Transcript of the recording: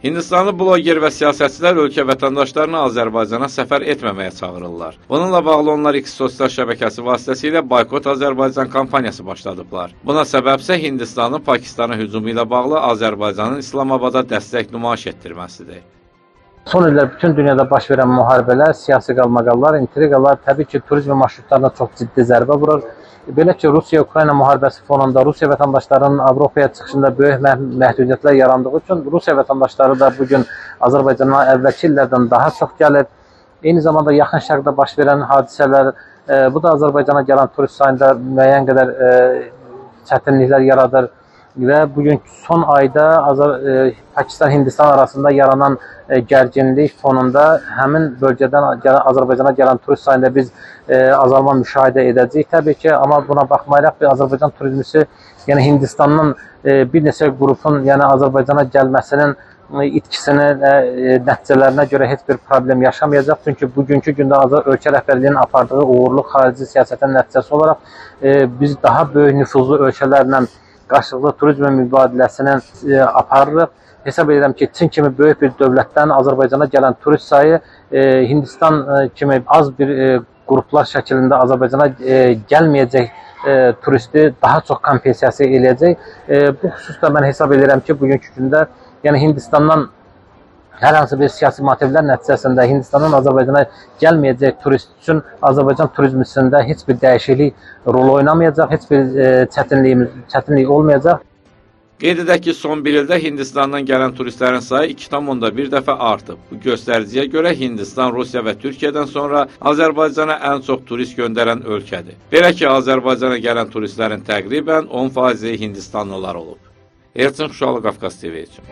Hindistanlı bloger və siyasətçilər ölkə vətəndaşlarını Azərbaycana səfər etməməyə çağırırlar. Bununla bağlı onlar X sosial şəbəkəsi vasitəsilə Boykot Azərbaycan kampaniyası başladıblar. Buna səbəbsə Hindistanın Pakistana hücumu ilə bağlı Azərbaycanın İslamabada dəstək nümayiş etdirməsidir. Son illər bütün dünyada baş verən müharibələr, siyasi qalmaqallar, intriqalar təbii ki, turizm marşrutlarına çox ciddi zərbə vurur. Belə ki, Rusiya-Ukrayna müharibəsi fonunda Rusiya vətəndaşlarının Avropaya çıxışında böyük məhdudiyyətlər yarandığı üçün Rusiya vətəndaşları da bugün Azərbaycana əvvəlki illərdən daha çox gəlir. Eyni zamanda yaxın şərqdə baş verən hadisələr, bu da Azərbaycana gələn turist sayında müəyyən qədər çətinliklər yaradır. Və bugün son ayda Pakistan-Hindistan arasında yaranan gərginlik fonunda həmin bölgədən Azərbaycana gələn turist sayında biz azalma müşahidə edəcəyik təbii ki, amma buna baxmayaraq Azərbaycan turizmisi, yəni Hindistanın bir neçə qrupun Azərbaycana gəlməsinin itkisini nəticələrinə görə heç bir problem yaşamayacaq. Çünki bugünkü gündə ölkə rəhbərliyinin apardığı uğurlu xarici siyasətin nəticəsi olaraq biz daha böyük nüfuzlu ölkələrlə qarşılıqlı turizm mübadiləsini aparırıq. Hesab edirəm ki, Çin kimi böyük bir dövlətdən Azərbaycana gələn turist sayı Hindistan kimi az bir qruplar şəklində Azərbaycana gəlməyəcək turisti daha çox kompensasiya eləyəcək. Bu xüsusda mən hesab edirəm ki, bugünkü gündə Hindistandan hər hansı bir siyasi motivlər nəticəsində Hindistandan Azərbaycana gəlməyəcək turist üçün Azərbaycan turizmisində heç bir dəyişiklik rol oynamayacaq, heç bir çətinlik olmayacaq. Qeyd edək ki, son bir ildə Hindistandan gələn turistlərin sayı 2,1 dəfə artıb. Bu göstəriciyə görə Hindistan, Rusiya və Türkiyədən sonra Azərbaycana ən çox turist göndərən ölkədir. Belə ki, Azərbaycana gələn turistlərin təqribən 10% Hindistanlılar olub. Elçin Xuşalı, Qafqaz TV üçün.